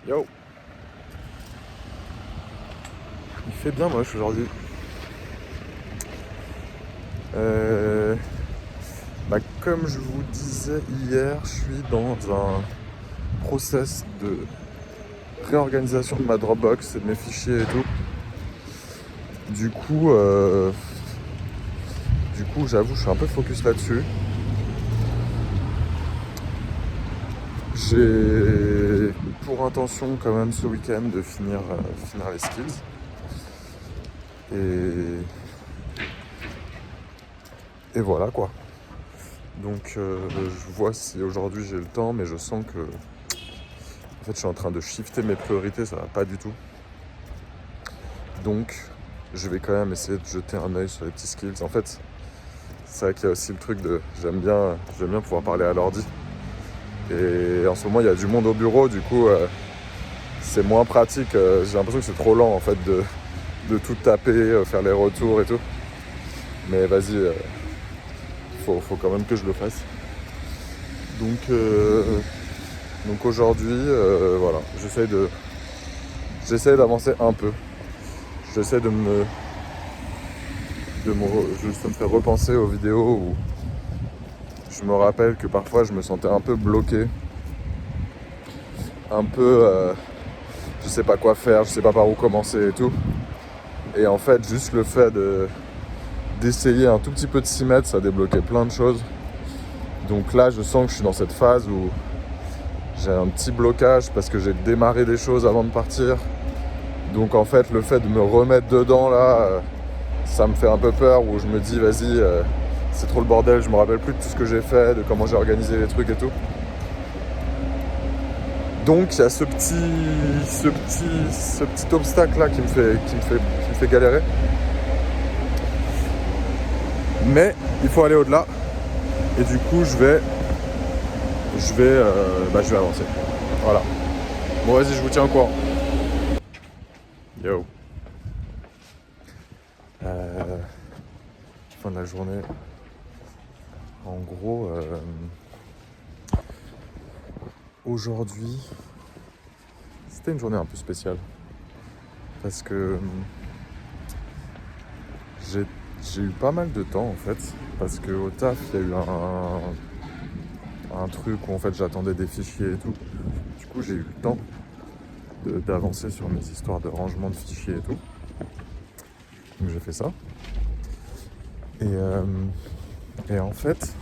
Yo. Il fait bien moche aujourd'hui. Comme je vous disais hier, je suis dans un process de réorganisation de ma Dropbox et de mes fichiers et tout. Du coup, j'avoue, je suis un peu focus là-dessus. J'ai pour intention quand même ce week-end de finir les skills. Et voilà quoi. Donc je vois si aujourd'hui j'ai le temps, mais je sens que en fait je suis en train de shifter mes priorités, ça va pas du tout. Donc je vais quand même essayer de jeter un œil sur les petits skills. En fait, c'est vrai qu'il y a aussi le truc de j'aime bien pouvoir parler à l'ordi. Et en ce moment il y a du monde au bureau, du coup c'est moins pratique. J'ai l'impression que c'est trop lent en fait de tout taper, faire les retours et tout. Mais vas-y, faut quand même que je le fasse. Donc aujourd'hui, voilà, j'essaie d'avancer un peu. J'essaie ça me fait repenser aux vidéos où je me rappelle que parfois je me sentais un peu bloqué, un peu, je sais pas quoi faire, je sais pas par où commencer et tout. Et en fait, juste le fait d'essayer un tout petit peu de s'y mettre, ça débloquait plein de choses. Donc là, je sens que je suis dans cette phase où j'ai un petit blocage parce que j'ai démarré des choses avant de partir. Donc en fait, le fait de me remettre dedans là, ça me fait un peu peur, où je me dis vas-y, c'est trop le bordel, je me rappelle plus de tout ce que j'ai fait, de comment j'ai organisé les trucs et tout. Donc il y a ce petit obstacle là qui me fait galérer. Mais il faut aller au-delà. Et du coup je vais avancer. Voilà. Bon vas-y, je vous tiens au courant. Yo. Fin de la journée. En gros, aujourd'hui, c'était une journée un peu spéciale. Parce que j'ai eu pas mal de temps en fait. Parce qu'au taf, il y a eu un truc où en fait j'attendais des fichiers et tout. Du coup, j'ai eu le temps d'avancer sur mes histoires de rangement de fichiers et tout. Donc j'ai fait ça. Et en fait,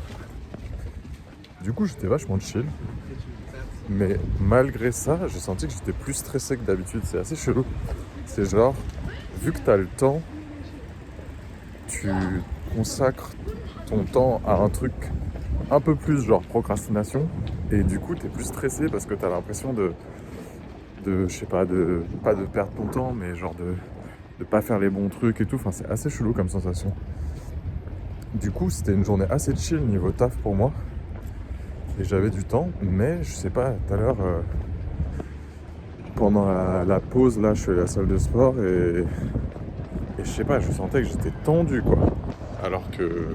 du coup, j'étais vachement chill. Mais malgré ça, j'ai senti que j'étais plus stressé que d'habitude. C'est assez chelou. C'est genre, vu que t'as le temps, tu consacres ton temps à un truc un peu plus genre procrastination. Et du coup, t'es plus stressé parce que t'as l'impression je sais pas, pas de perdre ton temps, mais genre de pas faire les bons trucs et tout. Enfin, c'est assez chelou comme sensation. Du coup, c'était une journée assez chill niveau taf pour moi. Et j'avais du temps, mais je sais pas, tout à l'heure, pendant la pause, là, je suis allé à la salle de sport et je sais pas, je sentais que j'étais tendu, quoi. Alors que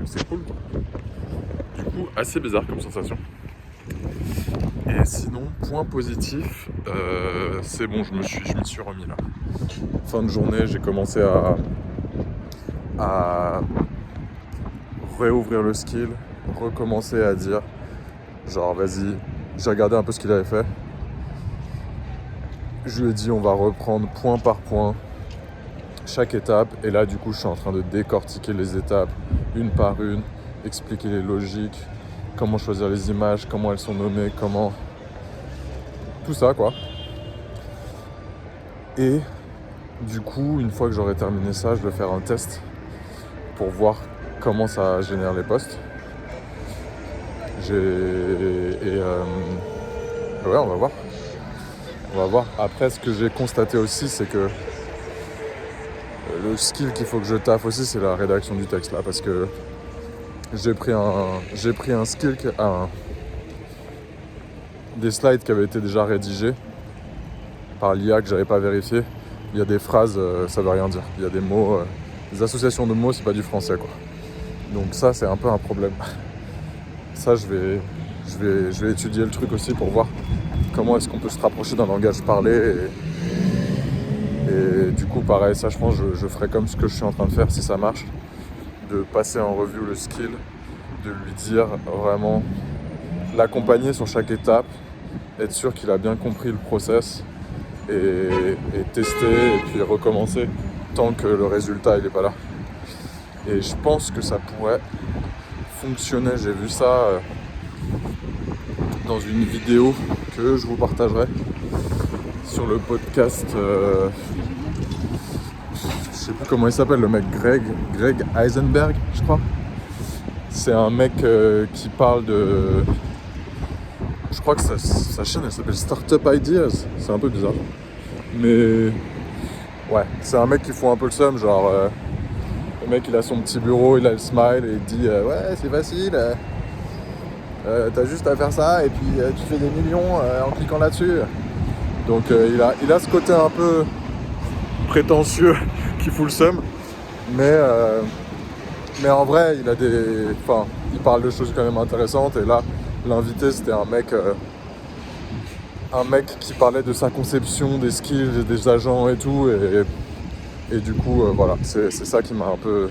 c'est cool, quoi. Du coup, assez bizarre comme sensation. Et sinon, point positif, c'est bon, je me suis remis là. Fin de journée, j'ai commencé à réouvrir le skill, recommencer à dire genre vas-y, j'ai regardé un peu ce qu'il avait fait. Je lui ai dit on va reprendre point par point chaque étape, et là du coup je suis en train de décortiquer les étapes une par une, expliquer les logiques, comment choisir les images, comment elles sont nommées, comment tout ça quoi. Et du coup une fois que j'aurai terminé ça, je vais faire un test pour voir comment ça génère les posts. Ouais, on va voir. Après, ce que j'ai constaté aussi, c'est que le skill qu'il faut que je taffe aussi, c'est la rédaction du texte là, parce que j'ai pris un skill, des slides qui avaient été déjà rédigés par l'IA que j'avais pas vérifié. Il y a des phrases, ça veut rien dire. Il y a des mots, des associations de mots, c'est pas du français quoi. Donc ça, c'est un peu un problème. Ça, je vais étudier le truc aussi pour voir comment est-ce qu'on peut se rapprocher d'un langage parlé. Et du coup, pareil, ça, je pense, je ferai comme ce que je suis en train de faire si ça marche, de passer en revue le skill, de lui dire vraiment, l'accompagner sur chaque étape, être sûr qu'il a bien compris le process et tester et puis recommencer tant que le résultat il n'est pas là. Et je pense que ça pourrait fonctionner. J'ai vu ça dans une vidéo que je vous partagerai sur le podcast. Je sais plus comment il s'appelle, le mec, Greg Eisenberg, je crois. C'est un mec qui parle de... Je crois que sa chaîne elle s'appelle Startup Ideas. C'est un peu bizarre. Mais ouais, c'est un mec qui fout un peu le seum, genre le mec il a son petit bureau, il a le smile et il dit ouais c'est facile, t'as juste à faire ça et puis tu fais des millions en cliquant là-dessus. Donc il a ce côté un peu prétentieux qui fout le seum, mais en vrai il parle de choses quand même intéressantes. Et là l'invité c'était un mec qui parlait de sa conception des skills et des agents et tout, et du coup voilà, c'est ça qui m'a un peu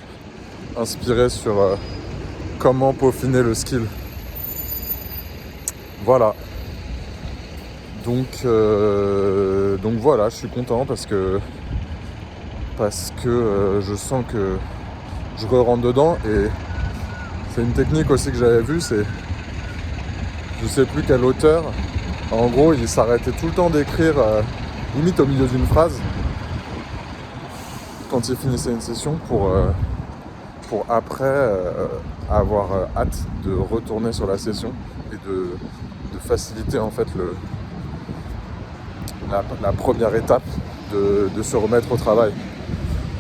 inspiré sur comment peaufiner le skill. Voilà. Donc voilà, je suis content parce que je sens que je rentre dedans. Et c'est une technique aussi que j'avais vue, c'est, je sais plus quel auteur, en gros il s'arrêtait tout le temps d'écrire limite au milieu d'une phrase quand il finissait une session pour après avoir hâte de retourner sur la session et de faciliter en fait la première étape de se remettre au travail.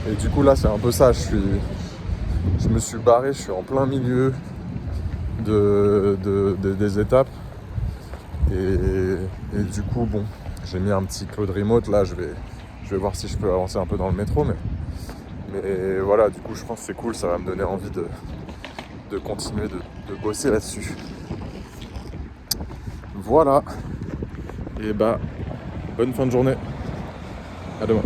Et du coup là c'est un peu ça, je me suis barré, je suis en plein milieu des étapes et du coup bon, j'ai mis un petit Claude Remote là, je vais voir si je peux avancer un peu dans le métro, mais voilà, du coup je pense que c'est cool, ça va me donner envie de continuer de bosser là-dessus. Voilà, et bah bonne fin de journée, à demain.